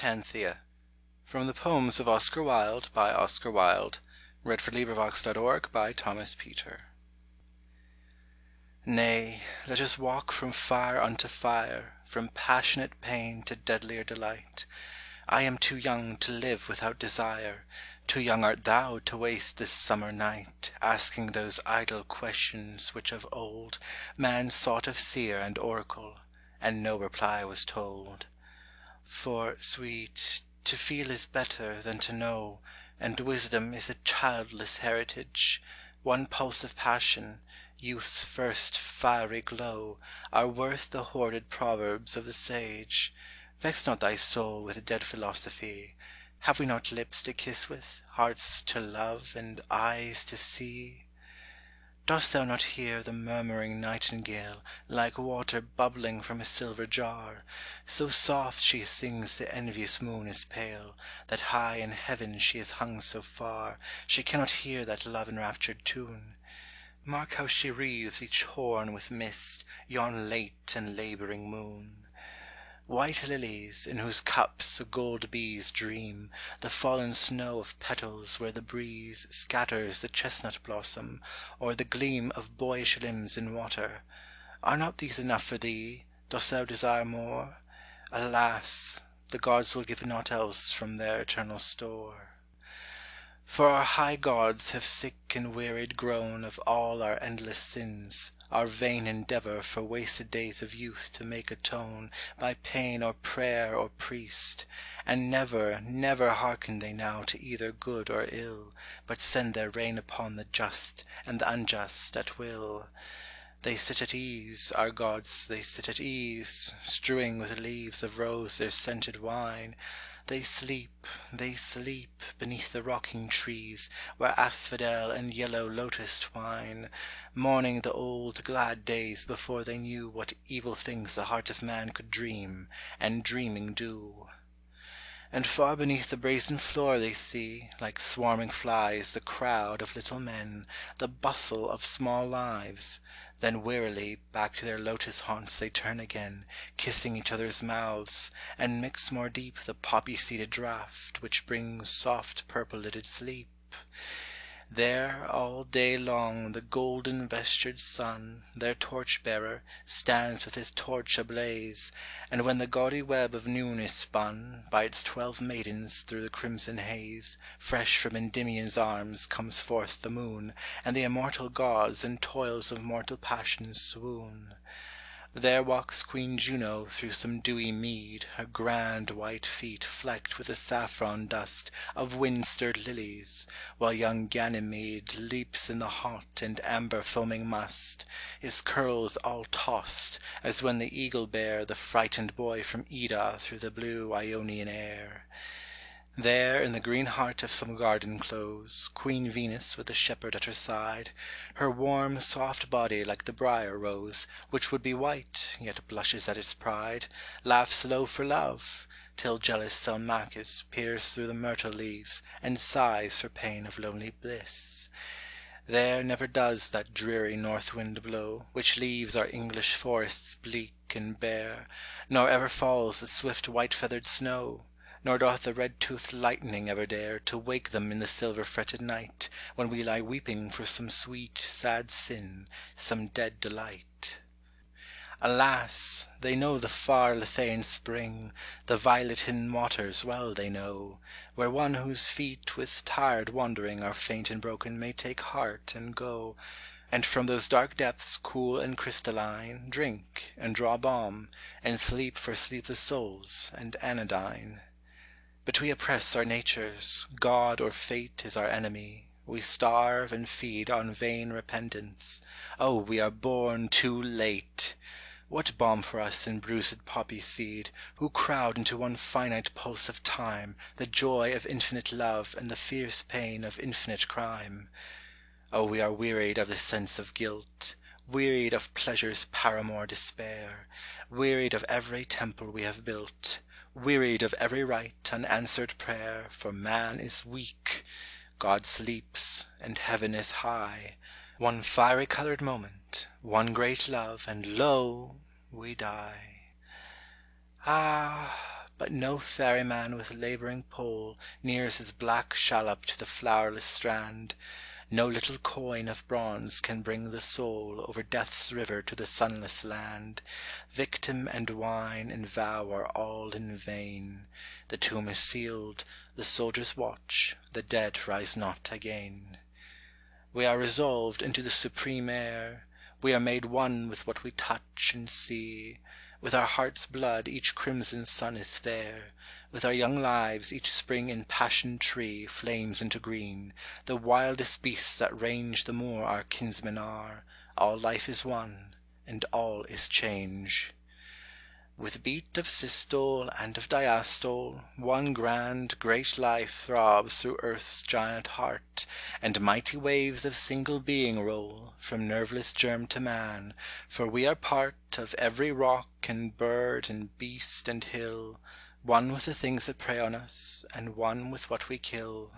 Panthea. From the poems of Oscar Wilde by Oscar Wilde. LibriVox.org by Thomas Peter. Nay, let us walk from fire unto fire, from passionate pain to deadlier delight. I am too young to live without desire, too young art thou to waste this summer night, asking those idle questions which of old man sought of seer and oracle, and no reply was told. For, sweet, to feel is better than to know, and wisdom is a childless heritage. One pulse of passion, youth's first fiery glow, are worth the hoarded proverbs of the sage. Vex not thy soul with dead philosophy. Have we not lips to kiss with, hearts to love, and eyes to see? Dost thou not hear the murmuring nightingale, like water bubbling from a silver jar? So soft she sings the envious moon is pale, that high in heaven she is hung so far, she cannot hear that love-enraptured tune. Mark how she wreathes each horn with mist, yon late and labouring moon. White lilies, in whose cups gold bees dream, the fallen snow of petals where the breeze scatters the chestnut blossom, or the gleam of boyish limbs in water, are not these enough for thee? Dost thou desire more? Alas, the gods will give naught else from their eternal store. For our high gods have sick and wearied grown of all our endless sins, our vain endeavour for wasted days of youth to make atone by pain or prayer or priest, and never, never hearken they now to either good or ill, but send their rain upon the just and the unjust at will. They sit at ease, our gods, they sit at ease, strewing with leaves of rose their scented wine. They sleep, beneath the rocking trees, where asphodel and yellow lotus twine, mourning the old glad days before they knew what evil things the heart of man could dream, and dreaming do. And far beneath the brazen floor they see, like swarming flies, the crowd of little men, the bustle of small lives. Then wearily back to their lotus haunts they turn again, kissing each other's mouths, and mix more deep the poppy-seeded draught which brings soft purple-lidded sleep. There all day long the golden vestured sun, their torch-bearer, stands with his torch ablaze, and when the gaudy web of noon is spun, by its 12 maidens through the crimson haze, fresh from Endymion's arms comes forth the moon, and the immortal gods in toils of mortal passion swoon. There walks Queen Juno through some dewy mead, her grand white feet flecked with the saffron dust of wind-stirred lilies, while young Ganymede leaps in the hot and amber foaming must, his curls all tossed, as when the eagle bare the frightened boy from Ida through the blue Ionian air. There in the green heart of some garden close, Queen Venus with the shepherd at her side, her warm soft body like the briar rose, which would be white, yet blushes at its pride, laughs low for love, till jealous Selmachus peers through the myrtle leaves, and sighs for pain of lonely bliss. There never does that dreary north wind blow, which leaves our English forests bleak and bare, nor ever falls the swift white-feathered snow, nor doth the red-toothed lightning ever dare to wake them in the silver-fretted night, when we lie weeping for some sweet, sad sin, some dead delight. Alas! they know the far Lethean spring, the violet-hidden waters well they know, where one whose feet with tired wandering are faint and broken may take heart and go, and from those dark depths cool and crystalline, drink, and draw balm, and sleep for sleepless souls, and anodyne. But we oppress our natures, God or fate is our enemy, we starve and feed on vain repentance. Oh, we are born too late! What balm for us in bruised poppy seed, who crowd into one finite pulse of time the joy of infinite love and the fierce pain of infinite crime? Oh, we are wearied of the sense of guilt, wearied of pleasure's paramour despair, wearied of every temple we have built, wearied of every rite, unanswered prayer, for man is weak, God sleeps, and heaven is high. One fiery-coloured moment, one great love, and lo, we die. Ah, but no ferryman with labouring pole Nears his black shallop to the flowerless strand, no little coin of bronze can bring the soul Over death's river to the sunless land, Victim and wine and vow are all in vain, The tomb is sealed, the soldiers watch, the dead rise not again. We are resolved into the supreme air, we are made one with what we touch and see, With our heart's blood each crimson sun is fair, With our young lives each spring impassioned tree Flames into green, the wildest beasts that range the moor our kinsmen are, all life is one, and all is change. With beat of systole and of diastole, one grand, great life throbs through earth's giant heart, and mighty waves of single being roll, from nerveless germ to man, for we are part of every rock and bird and beast and hill, one with the things that prey on us, and one with what we kill.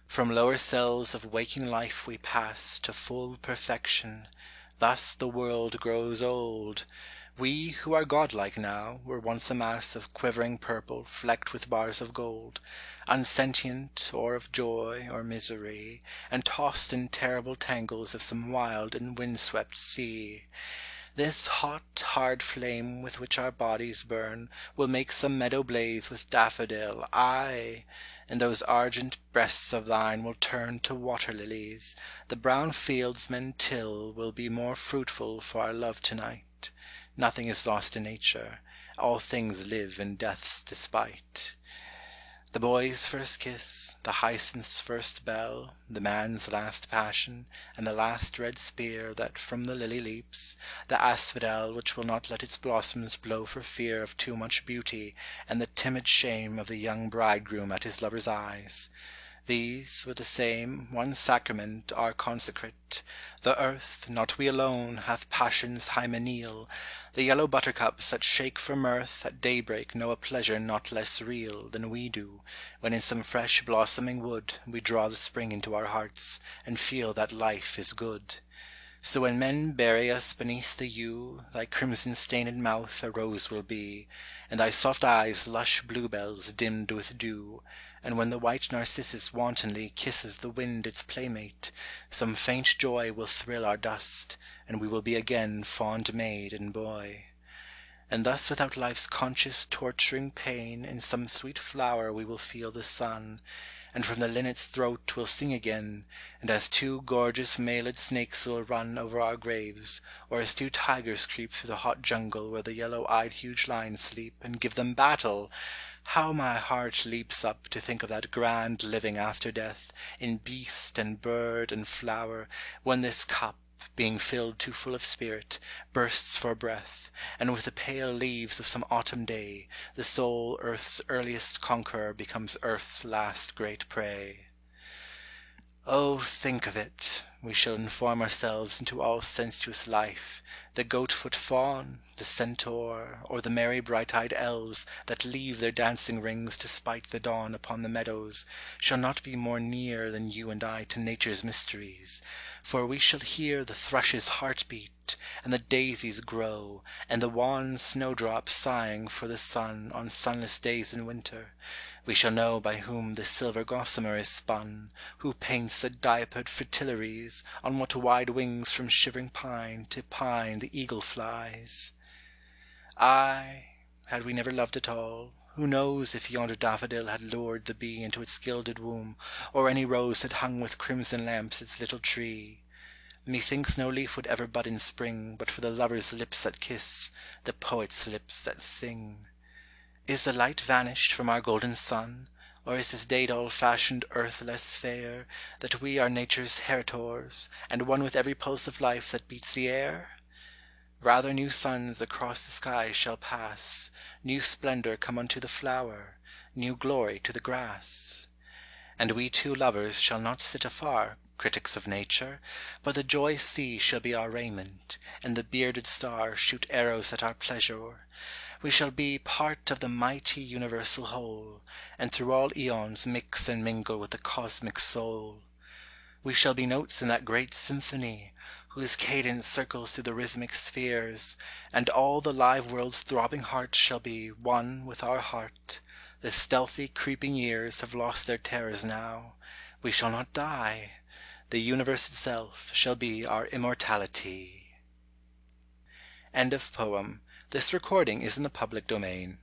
From lower cells of waking life we pass to full perfection, thus the world grows old. We who are godlike now were once a mass of quivering purple flecked with bars of gold, unsentient or of joy or misery, and tossed in terrible tangles of some wild and wind-swept sea. This hot, hard flame with which our bodies burn will make some meadow blaze with daffodil, aye, and those argent breasts of thine will turn to water-lilies, the brown fields men till will be more fruitful for our love tonight. Nothing is lost in nature, all things live in death's despite. The boy's first kiss, the hyacinth's first bell, the man's last passion, and the last red spear that from the lily leaps, the asphodel which will not let its blossoms blow for fear of too much beauty, and the timid shame of the young bridegroom at his lover's eyes. These, with the same one sacrament, are consecrate. The earth, not we alone, hath passions hymeneal. The yellow buttercups that shake for mirth at daybreak know a pleasure not less real Than we do, when in some fresh blossoming wood we draw the spring into our hearts, and feel that life is good. So when men bury us beneath the yew, thy crimson-stained mouth a rose will be, and thy soft eyes lush bluebells dimmed with dew, and when the white narcissus wantonly kisses the wind its playmate, some faint joy will thrill our dust, and we will be again fond maid and boy. And thus without life's conscious torturing pain in some sweet flower we will feel the sun, and from the linnet's throat will sing again, and as two gorgeous mailed snakes will run over our graves, or as two tigers creep through the hot jungle where the yellow-eyed huge lions sleep, and give them battle, how my heart leaps up to think of that grand living after death, in beast and bird and flower, when this cup, being filled too full of spirit, bursts for breath, and with the pale leaves of some autumn day, the soul earth's earliest conqueror becomes earth's last great prey. Oh, think of it! We shall inform ourselves into all sensuous life, the goat-foot fawn, the centaur, or the merry bright-eyed elves that leave their dancing rings to spite the dawn upon the meadows, shall not be more near than you and I to nature's mysteries, for we shall hear the thrush's heart beat, and the daisies grow, and the wan snowdrop sighing for the sun on sunless days in winter. We shall know by whom the silver gossamer is spun, who paints the diapered fritillaries, on what wide wings from shivering pine to pine the eagle flies. Ay, had we never loved at all, who knows if yonder daffodil had lured the bee into its gilded womb, or any rose had hung with crimson lamps its little tree. Methinks no leaf would ever bud in spring but for the lover's lips that kiss, the poet's lips that sing. Is the light vanished from our golden sun, or is this date-old-fashioned earth less fair, that we are nature's heritors, and one with every pulse of life that beats the air? Rather new suns across the sky shall pass, new splendour come unto the flower, new glory to the grass. And we two lovers shall not sit afar, critics of nature, but the joyous sea shall be our raiment, and the bearded star shoot arrows at our pleasure. We shall be part of the mighty universal whole, and through all aeons mix and mingle with the cosmic soul. We shall be notes in that great symphony, whose cadence circles through the rhythmic spheres, and all the live world's throbbing hearts shall be one with our heart. The stealthy, creeping years have lost their terrors now. We shall not die. The universe itself shall be our immortality. End of poem. This recording is in the public domain.